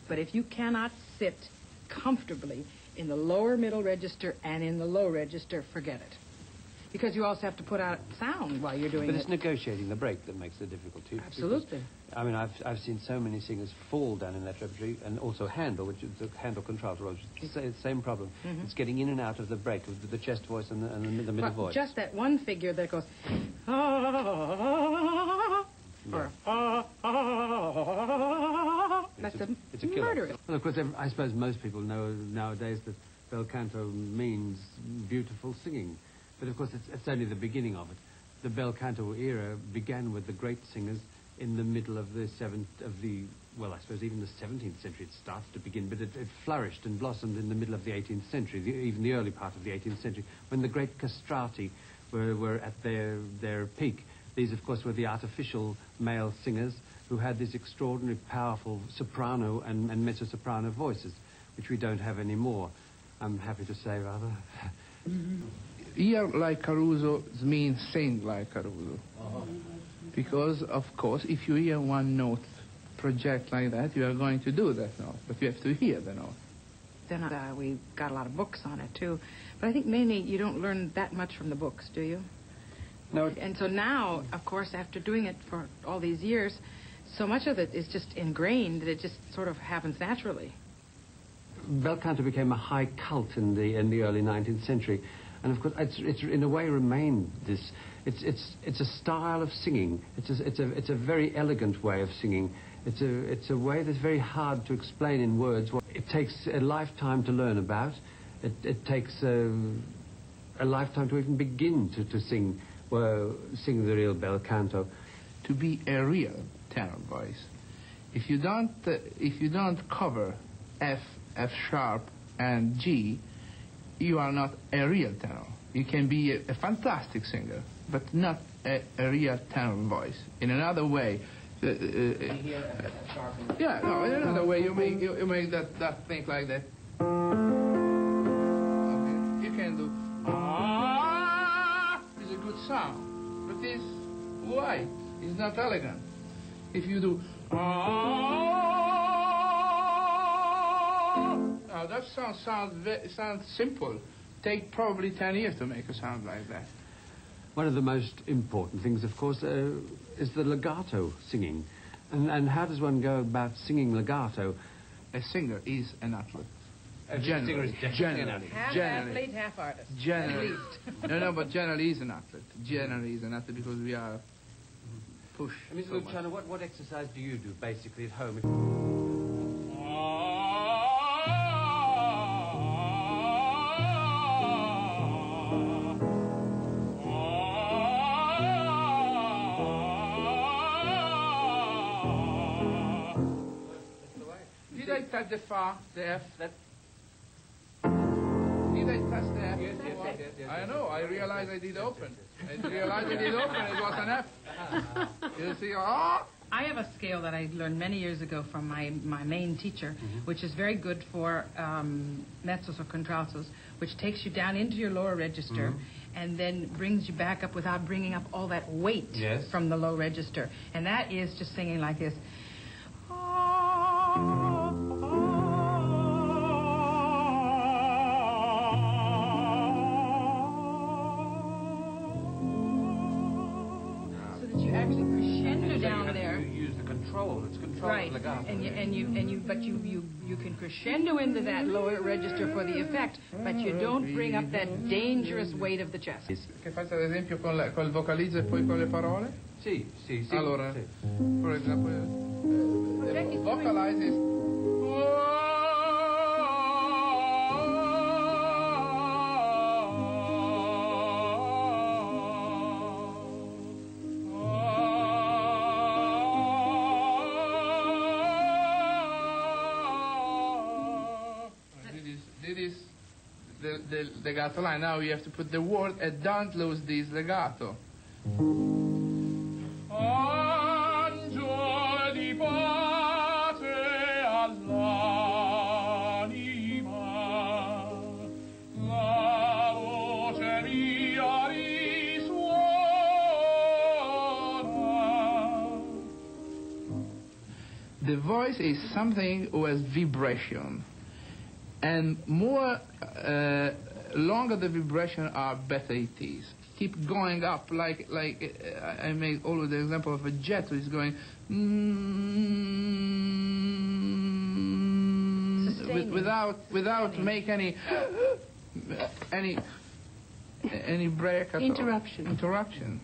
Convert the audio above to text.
But if you cannot sit comfortably in the lower middle register and in the low register, forget it. Because you also have to put out sound while you're doing it. But it's negotiating the break that makes the difficulty. Absolutely. Because, I mean, I've seen so many singers fall down in that repertory, and also Handel, which is the Handel contralto, which is the same problem. Mm-hmm. It's getting in and out of the break, of the chest voice and the middle voice. Just that one figure that goes, that's it's a killer. murderous. Well, of course, I suppose most people know nowadays that bel canto means beautiful singing. But of course, it's only the beginning of it. The bel canto era began with the great singers in the middle of well, I suppose even the 17th century it started to begin, but it flourished and blossomed in the middle of the 18th century, even the early part of the 18th century, when the great castrati were at their peak. These, of course, were the artificial male singers who had these extraordinary, powerful soprano and mezzo-soprano voices, which we don't have anymore, I'm happy to say, rather. Hear like Caruso means sing like Caruso. Because, of course, if you hear one note project like that, you are going to do that note, but you have to hear the note. Then we got a lot of books on it, too. But I think mainly you don't learn that much from the books, do you? No. And so now, of course, after doing it for all these years, so much of it is just ingrained that it just sort of happens naturally. Bel canto became a high cult in the early 19th century. And of course, it's in a way remained this. It's a style of singing. It's a very elegant way of singing. It's a way that's very hard to explain in words. It takes a lifetime to learn about. It takes a lifetime to even begin to sing the real bel canto. To be a real tenor voice, if you don't cover F sharp and G, you are not a real tenor. You can be a fantastic singer, but not a real tenor voice. In another way, in another way, you make that thing like that. Okay. You can do it's a good sound, but it's white. It's not elegant. If you do now that sounds simple. Take probably 10 years to make a sound like that. One of the most important things, of course, is the legato singing. And how does one go about singing legato? A singer is an athlete. Generally. Half athlete, half artist. Generally. No, but generally is an athlete. Generally is an athlete because we are pushed. I mean, Luciano, what exercise do you do basically at home? Did I touch the fa, the F? Did I touch the F? Yes. I know. I realized I did open. It was an F. You see, I have a scale that I learned many years ago from my main teacher, which is very good for mezzos or contraltos, which takes you down into your lower register and then brings you back up without bringing up all that weight from the low register. And that is just singing like this. Right, but you can crescendo into that lower register for the effect, but you don't bring up that dangerous weight of the chest. Che faccia ad esempio col vocalizzo e poi con le parole? Sì. Allora, for example, vocalize is the legato line. Now you have to put the word and don't lose this legato. Angelo di pace all'anima, la voce mia risuona. The Voice is something with vibration, and more longer the vibration are, better it is. Keep going up, like I made always the example of a jet which is going without make any break at interruption. Interruption.